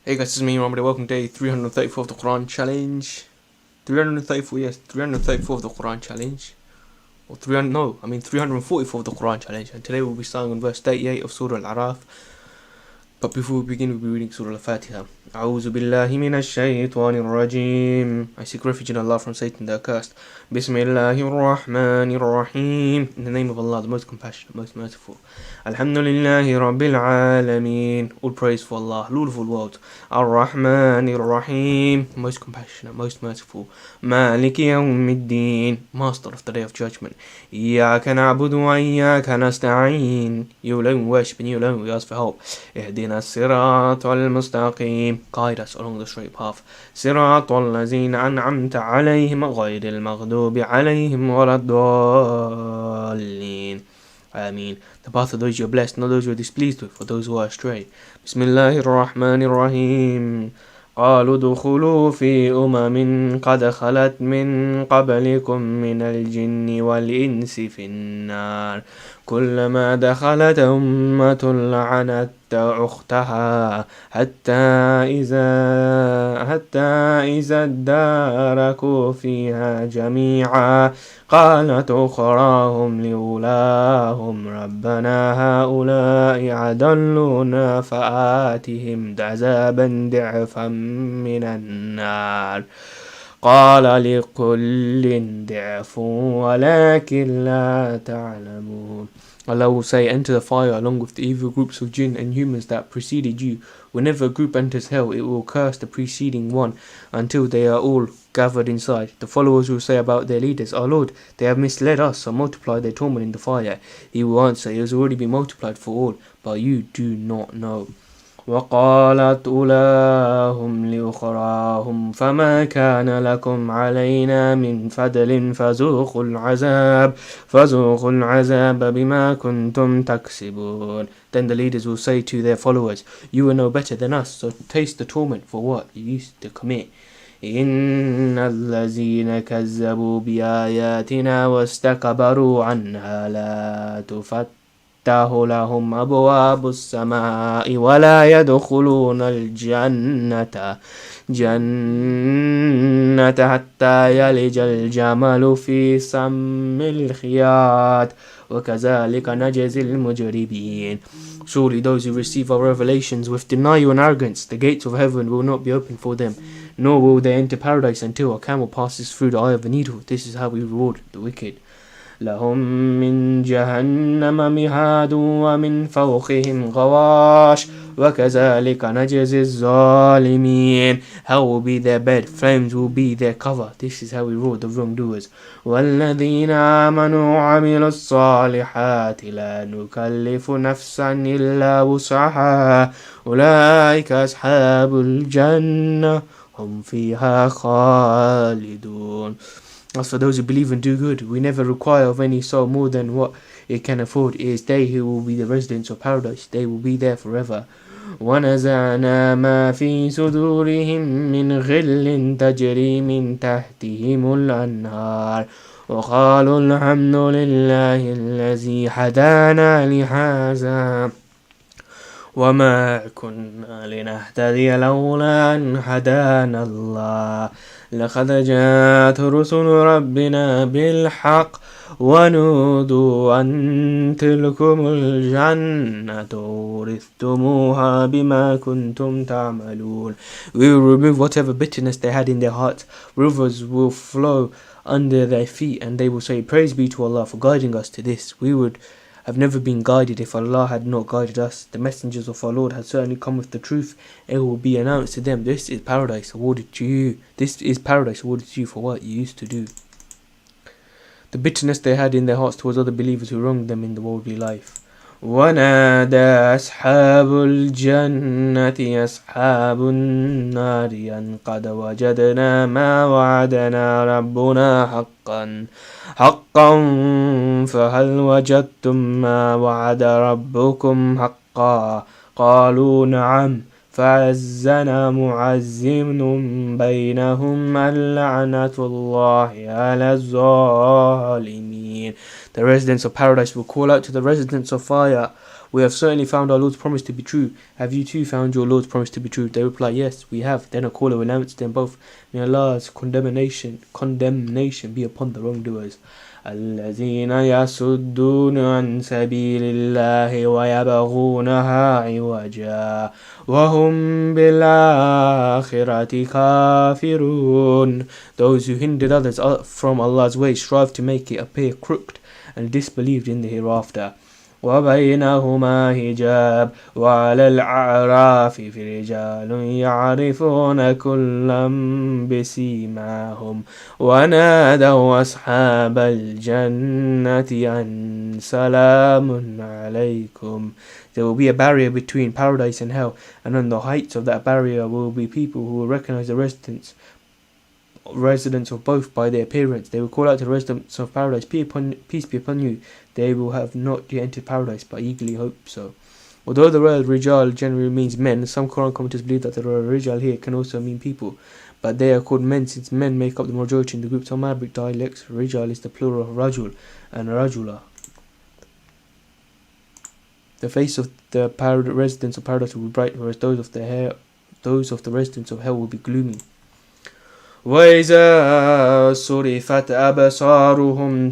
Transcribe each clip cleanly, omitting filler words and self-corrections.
Hey guys, this is me, Muhammad. Welcome to day 334 of the Quran challenge. 334, yes, 334 of the Quran challenge. Or 344 of the Quran challenge. And today we'll be starting on verse 38 of Surah Al-A'RAF. But before we begin, we'll be reading Surah Al-Fatiha. أعوذ بالله من الشيطان الرجيم. I seek refuge in Allah from Satan the accursed. بسم الله الرحمن الرحيم. In the name of Allah, the most compassionate, most merciful. الحمد لله رب العالمين. All praise for Allah, Lord of all worlds. الرحمن الرحيم. Most compassionate, most merciful. مالك يوم الدين. Master of the day of judgment. إياك نعبد وإياك نستعين. You alone worship and you alone we ask for help. اهدنا الصراط المستقيم. Guide us along the straight path. صراط الذين أنعمت عليهم غير المغضوب عليهم ولا الضالين. Ameen. The path of those you are blessed, not those you are displeased with, or those who are astray. Bismillahir Rahmanir Rahim. قالوا ادخلوا في قد خلت من قبلكم من الجن والإنس في النار كلما دخلت أمة لعنت أختها حتى إذا اداركوا فيها جميعا قالت أخراهم لأولاهم ربنا هؤلاء أضلونا فآتهم عذابا ضعفا من النار قال لكل ضعف ولكن لا تعلمون. Allah will say, enter the fire along with the evil groups of jinn and humans that preceded you. Whenever a group enters hell, it will curse the preceding one until they are all gathered inside. The followers will say about their leaders, Our Lord, they have misled us, so multiply their torment in the fire. He will answer, It has already been multiplied for all, but you do not know. وقالت أولاهم لأخراهم فما كان لكم علينا من فضل فذوقوا العذاب بما كنتم تكسبون. Then the leaders will say to their followers, You are no better than us, so taste the torment for what you used to commit. إن الذين كذبوا بآياتنا واستكبروا عنها لا تفتح لهم أبواب السماء ولا يدخلون الجنة حتى يلج الجمل في سم الخياط وكذلك نجزي المجرمين. Surely those who receive our revelations with denial and arrogance, the gates of heaven will not be open for them, nor will they enter paradise until a camel passes through the eye of a needle. This is how we reward the wicked. لهم من جهنم مهاد ومن فوقهم غواش وكذلك نجزي الظالمين. Hell will be their bed, flames will be their cover. This is how we reward the wrongdoers. والذين آمنوا وعملوا الصالحات لا نكلف نفسا إلا وسعها أولئك أصحاب الجنة هم فيها خالدون. As for those who believe and do good, we never require of any soul more than what it can afford. It is they who will be the residents of paradise. They will be there forever. وَنَزَعْنَا مَا فِي صُدُورِهِم مِّنْ غِلٍّ تَجْرِي مِنْ تَحْتِهِمُ الْأَنْهَارُ وَقَالُوا الْحَمْدُ لِلَّهِ الَّذِي هَدَانَا لِهَذَا وما كنا لنهتدي لولا أن هدانا الله لقد جاءت رسل ربنا بالحق ونودوا أن تلكم الجنة ورثتموها بما كنتم تعملون. We will remove whatever bitterness they had in their hearts. Rivers will flow under their feet and they will say, Praise be to Allah for guiding us to this. We would have never been guided if Allah had not guided us. The messengers of our Lord had certainly come with the truth. It will be announced to them, This is paradise awarded to you. This is paradise awarded to you for what you used to do. The bitterness they had in their hearts towards other believers who wronged them in the worldly life. ونادى أصحاب الجنة أصحاب النار أن قد وجدنا ما وعدنا ربنا حقا فهل وجدتم ما وعد ربكم حقا قالوا نعم فعزنا معزم بينهم اللعنة الله على الظالمين. The residents of paradise will call out to the residents of fire, We have certainly found our Lord's promise to be true. Have you too found your Lord's promise to be true? They reply, yes, we have. Then a caller will announce them both, may Allah's condemnation be upon the wrongdoers. الذين يصدون عن سبيل الله ويبغونها عوجا وهم بالآخرة كافرون. Those who hindered others from Allah's way strive to make it appear crooked and disbelieved in the hereafter. وبينهما حجاب وعلى الأعراف رجال يعرفون كلا بسيماهم ونادوا أصحاب الجنة أن سلام عليكم. There will be a barrier between paradise and hell, and on the heights of that barrier will be people who will recognize the residents of both by their appearance. They will call out to the residents of paradise, peace be upon you. They will have not yet entered paradise, but eagerly hope so. Although the word Rijal generally means men, some Quran commentators believe that the word Rijal here can also mean people, but they are called men since men make up the majority in the group. Some Arabic dialects, Rijal is the plural of Rajul and Rajula. The face of the residents of paradise will be bright, whereas those of the residents of hell will be gloomy. وإذا صرفت أبصارهم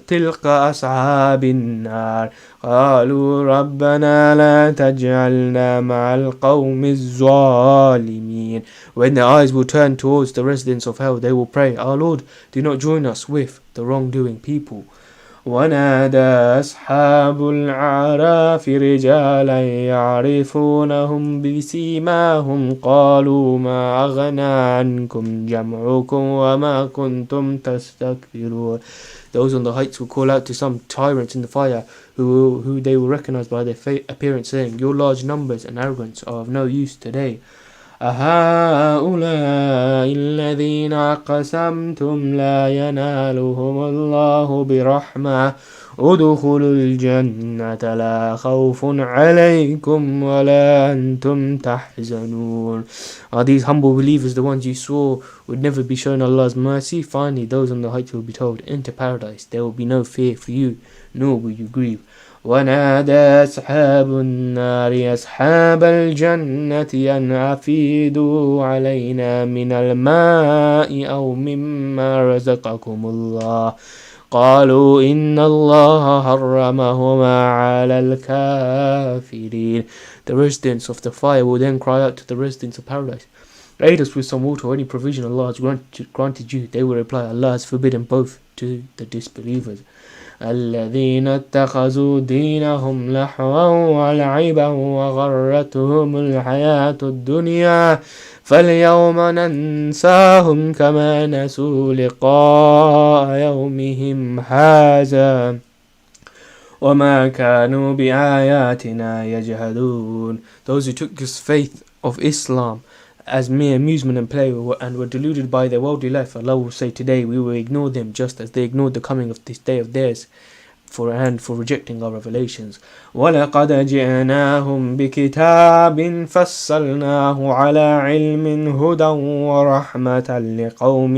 تلقى أصحاب النار قالوا ربنا لا تجعلنا مع القوم الظالمين. When their eyes will turn towards the residents of hell, they will pray, our Lord, do not join us with the wrongdoing people. ونادى أصحاب الأعراف رجالا يعرفونهم بسيماهم قالوا ما أغنى عنكم جمعكم وما كنتم تستكبرون. Those on the heights will call out to some tyrants in the fire who they will recognize by their appearance, saying, your large numbers and arrogance are of no use today. أهؤلاء الذين أقسمتم لا ينالهم الله برحمة ادخلوا الجنة لا خوف عليكم ولا أنتم تحزنون. Are these humble believers the ones you swore would never be shown Allah's mercy? Finally, those on the heights will be told, enter paradise. There will be no fear for you, nor will you grieve. ونادى أصحاب النار أصحاب الجنة أن أفيدوا علينا من الماء أو مما رزقكم الله قالوا إن الله حرمهما على الكافرين. The residents of the fire will then cry out to the residents of paradise, aid us with some water or any provision Allah has granted you. They will reply, Allah has forbidden both to the disbelievers. الذين اتخذوا دينهم لهوا ولعبا وغرتهم الحياة الدنيا فاليوم ننساهم كما نسوا لقاء يومهم هذا وما كانوا بآياتنا يجحدون. Those who took this faith of Islam as mere amusement and play and were deluded by their worldly life, Allah will say, today we will ignore them just as they ignored the coming of this day of theirs for rejecting our revelations. وَلَقَدْ جِئْنَاهُمْ بِكِتَابٍ فَصَّلْنَاهُ عَلَى عِلْمٍ هُدًى وَرَحْمَةً لِقَوْمٍ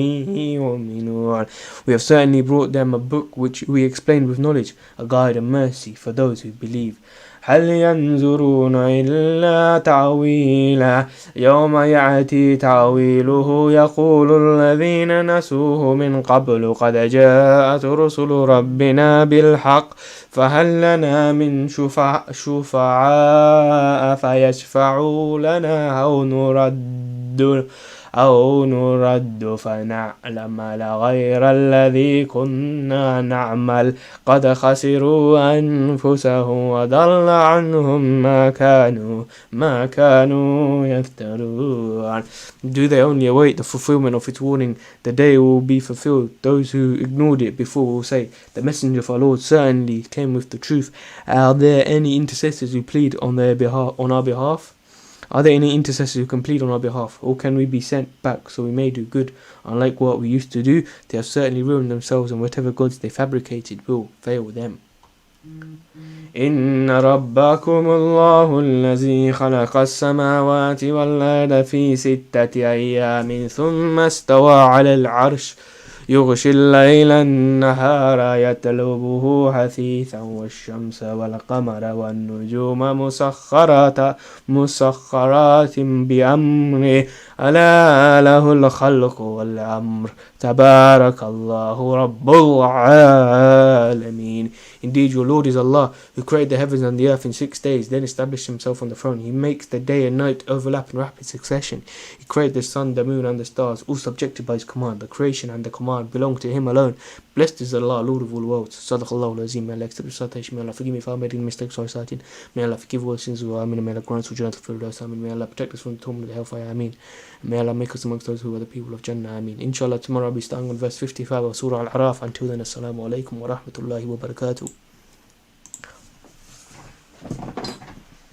يُؤْمِنُونَ. We have certainly brought them a book which we explained with knowledge, a guide and mercy for those who believe. هل ينظرون إلا تأويله يوم يأتي تأويله يقول الذين نسوه من قبل قد جاءت رسل ربنا بالحق فهل لنا من شفعاء فيشفعوا لنا أو نرد فنعلم غير الذي كنا نعمل قد خسروا أنفسهم وضل عنهم ما كانوا يفترون. Do they only await the fulfillment of its warning? The day will be fulfilled. Those who ignored it before will say, the messenger of our Lord certainly came with the truth. Are there any intercessors who plead on our behalf? Are there any intercessors who can plead on our behalf? Or can we be sent back so we may do good? Unlike what we used to do, they have certainly ruined themselves, and whatever gods they fabricated will fail them. إن ربكم الله الذي خلق السماوات والأرض في 6 أيام ثم استوى على العرش يغشي الليل النهار يطلبه حثيثا والشمس والقمر والنجوم مسخرات بأمره ألا له الخلق والأمر تبارك الله رب العالمين. Indeed, your Lord is Allah, who created the heavens and the earth in 6 days, then established himself on the throne. He makes the day and night overlap in rapid succession. He created the sun, the moon, and the stars, all subjected by his command. The creation and the command belong to him alone. Blessed is Allah, Lord of all worlds. Sadaqallahu al-Azim. May Allah accept the citation. May Allah forgive me if I made any mistakes or cited. May Allah forgive all sins of Ameen. May Allah grant us Jannah Firdaus. Ameen. May Allah protect us from the torment of the hellfire. Ameen. May Allah make us amongst those who are the people of Jannah. Ameen. Inshallah, tomorrow I'll be starting on verse 55 of Surah Al-A'RAF. Until then, Assalamu alaikum wa rahmatullahi wa barakatuh.